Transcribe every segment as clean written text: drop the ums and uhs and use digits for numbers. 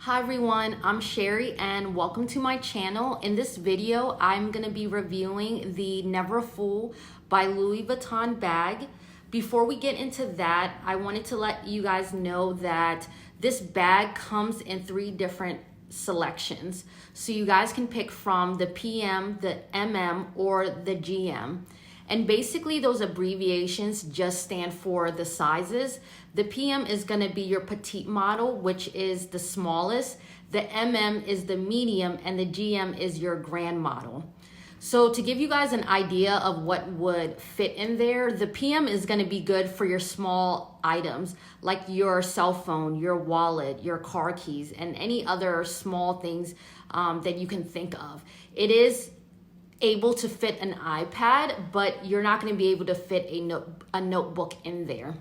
Hi everyone, I'm Sherry and welcome to my channel. In this video, I'm gonna be reviewing the Neverfull by Louis Vuitton bag. Before we get into that, I wanted to let you guys know that this bag comes in 3 different selections. So you guys can pick from the PM, the MM, or the GM. And basically those abbreviations just stand for the sizes. The PM is gonna be your petite model, which is the smallest. The MM is the medium and the GM is your grand model. So to give you guys an idea of what would fit in there, the PM is gonna be good for your small items like your cell phone, your wallet, your car keys, and any other small things that you can think of. It is able to fit an iPad, but you're not going to be able to fit a notebook in there.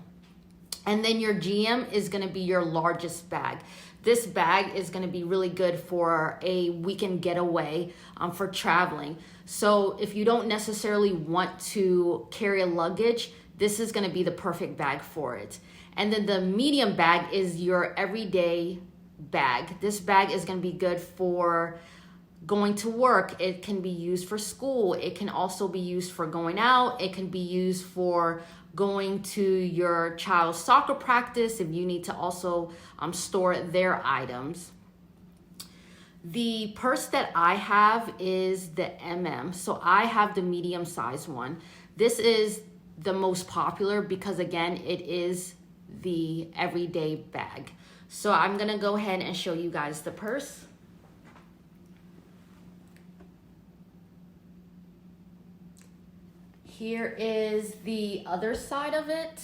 And then your GM is going to be your largest bag. This bag is going to be really good for a weekend getaway, for traveling. So if you don't necessarily want to carry a luggage, this is going to be the perfect bag for it. And then the medium bag is your everyday bag. This bag is going to be good for going to work. It can be used for school. It can also be used for going out. It can be used for going to your child's soccer practice if you need to also store their items. The purse that I have is the MM. So I have the medium size one. This is the most popular because again, it is the everyday bag. So I'm gonna go ahead and show you guys the purse. Here is the other side of it.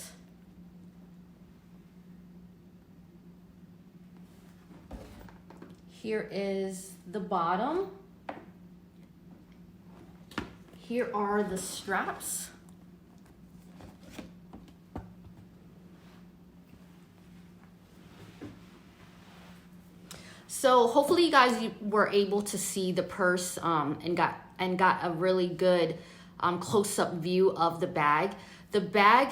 Here is the bottom. Here are the straps. So hopefully you guys were able to see the purse and got a really good close-up view of the bag. The bag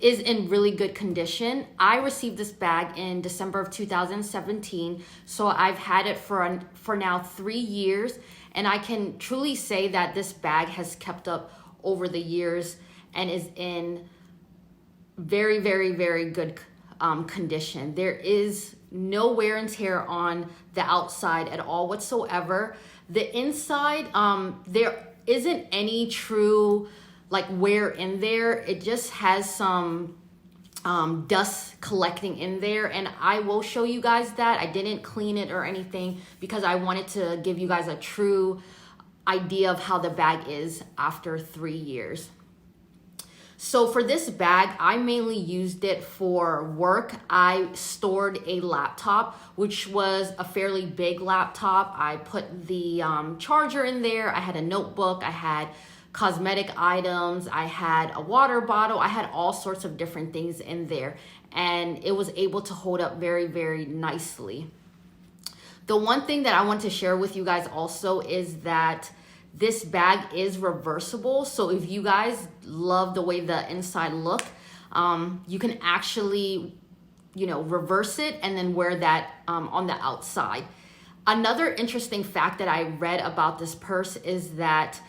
is in really good condition. I received this bag in December of 2017, so I've had it for now 3 years, and I can truly say that this bag has kept up over the years and is in very, very, very good condition. There is no wear and tear on the outside at all whatsoever. The inside, there isn't any true like wear in there. It just has some dust collecting in there, and I will show you guys that. I didn't clean it or anything because I wanted to give you guys a true idea of how the bag is after 3 years. So for this bag, I mainly used it for work. I stored a laptop, which was a fairly big laptop. I put the charger in there. I had a notebook. I had cosmetic items. I had a water bottle. I had all sorts of different things in there, and it was able to hold up very, very nicely. The one thing that I want to share with you guys also is that this bag is reversible. So if you guys love the way the inside look, you can actually, reverse it and then wear that on the outside. Another interesting fact that I read about this purse is that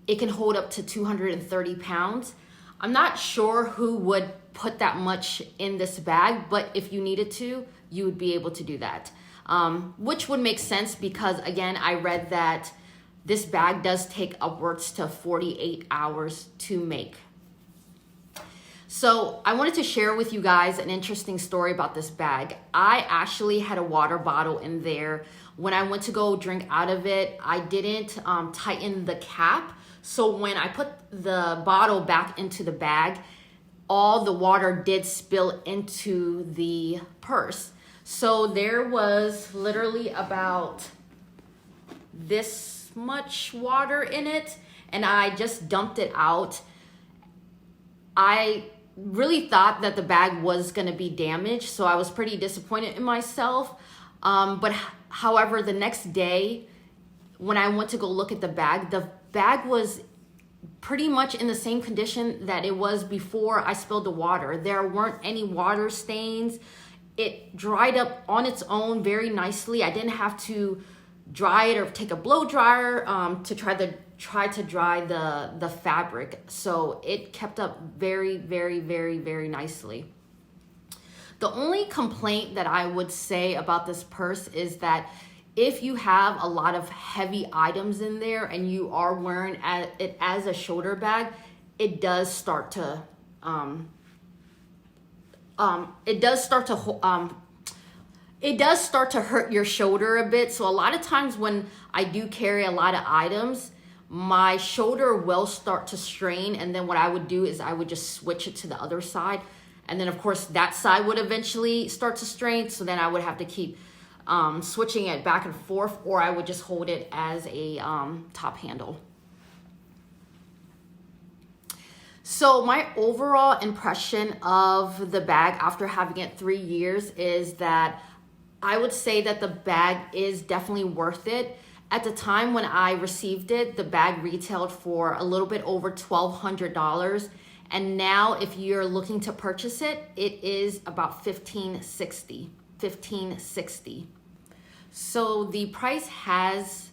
it can hold up to 230 pounds. I'm not sure who would put that much in this bag, but if you needed to, you would be able to do that. Which would make sense because again, I read that this bag does take upwards to 48 hours to make. So I wanted to share with you guys an interesting story about this bag. I actually had a water bottle in there. When I went to go drink out of it, I didn't tighten the cap. So when I put the bottle back into the bag, all the water did spill into the purse. So there was literally about this much water in it, and I just dumped it out. I really thought that the bag was going to be damaged, so I was pretty disappointed in myself. But however, the next day when I went to go look at the bag was pretty much in the same condition that it was before I spilled the water. There weren't any water stains. it dried up on its own very nicely. I didn't have to dry it or take a blow dryer to try to dry the fabric. So it kept up very, very, very, very nicely. The only complaint that I would say about this purse is that if you have a lot of heavy items in there and you are wearing it as a shoulder bag, it does start to hurt your shoulder a bit. So a lot of times when I do carry a lot of items, my shoulder will start to strain, and then what I would do is I would just switch it to the other side, and then of course that side would eventually start to strain, so then I would have to keep switching it back and forth, or I would just hold it as a top handle. So my overall impression of the bag after having it 3 years is that I would say that the bag is definitely worth it. At the time when I received it, the bag retailed for a little bit over $1,200. And now if you're looking to purchase it, it is about $1,560. So the price has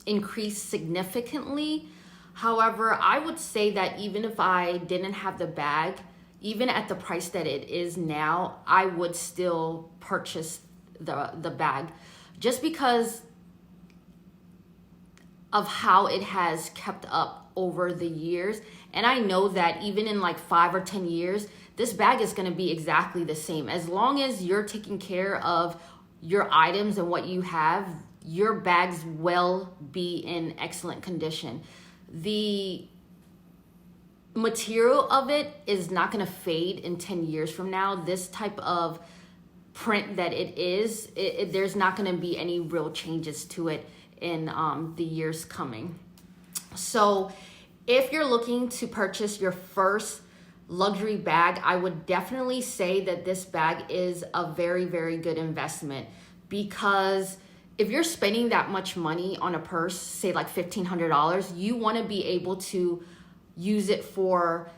increased significantly. However, I would say that even if I didn't have the bag, even at the price that it is now, I would still purchase the bag, just because of how it has kept up over the years. And I know that even in like 5 or 10 years, this bag is going to be exactly the same. As long as you're taking care of your items and what you have, your bags will be in excellent condition. The material of it is not going to fade in 10 years from now. This type of print that it is, there's not going to be any real changes to it in the years coming. So if you're looking to purchase your first luxury bag, I would definitely say that this bag is a very, very good investment, because if you're spending that much money on a purse, say like $1,500, you want to be able to use it for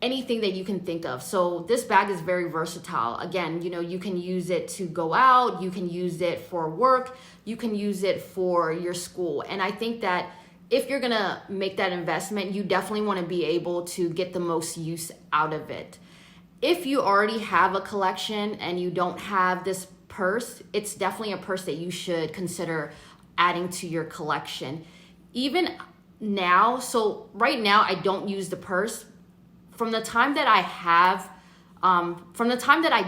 anything that you can think of. So this bag is very versatile. Again, you can use it to go out, you can use it for work, you can use it for your school. And I think that if you're gonna make that investment, you definitely want to be able to get the most use out of it. If you already have a collection and you don't have this purse, it's definitely a purse that you should consider adding to your collection. Even now, so right now I don't use the purse. From the time that I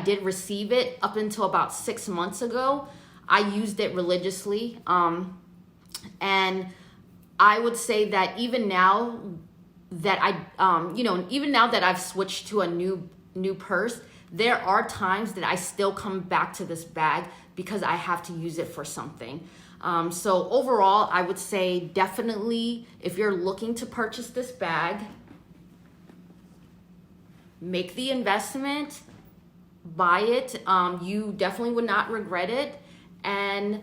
did receive it up until about 6 months ago, I used it religiously. And I would say that even now that I've switched to a new purse, there are times that I still come back to this bag because I have to use it for something. So overall, I would say definitely if you're looking to purchase this bag, make the investment, buy it. You definitely would not regret it. And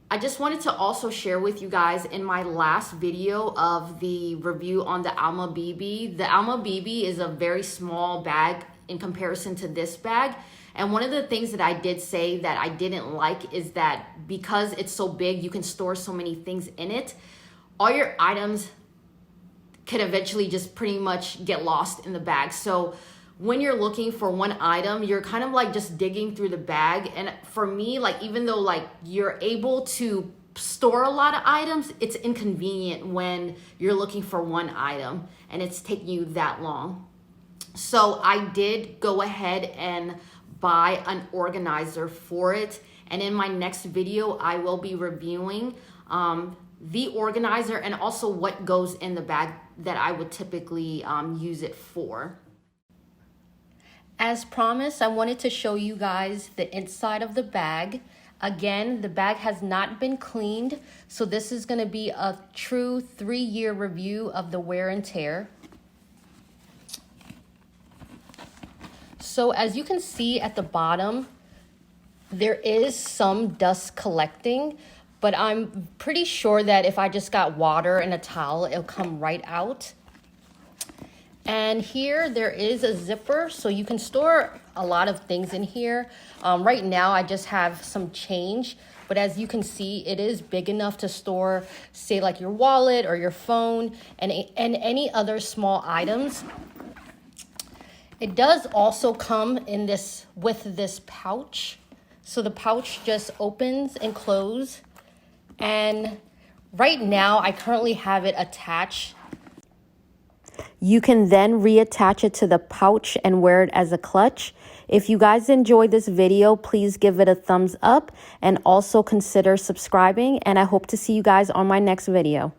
I just wanted to also share with you guys, in my last video of the review on the Alma BB, the Alma BB is a very small bag in comparison to this bag. And one of the things that I did say that I didn't like is that because it's so big, you can store so many things in it. All your items could eventually just pretty much get lost in the bag. So when you're looking for one item, you're kind of like just digging through the bag. And for me, like, even though like you're able to store a lot of items, it's inconvenient when you're looking for one item and it's taking you that long. So I did go ahead and buy an organizer for it. And in my next video, I will be reviewing the organizer and also what goes in the bag that I would typically use it for. As promised, I wanted to show you guys the inside of the bag. Again, the bag has not been cleaned, so this is going to be a true 3-year review of the wear and tear. So as you can see at the bottom, there is some dust collecting, but I'm pretty sure that if I just got water and a towel, it'll come right out. And here there is a zipper, so you can store a lot of things in here. Right now, I just have some change. But as you can see, it is big enough to store, say, like your wallet or your phone and any other small items. It does also come in with this pouch. So the pouch just opens and closes. And right now, I currently have it attached. You can then reattach it to the pouch and wear it as a clutch. If you guys enjoyed this video, please give it a thumbs up and also consider subscribing. And I hope to see you guys on my next video.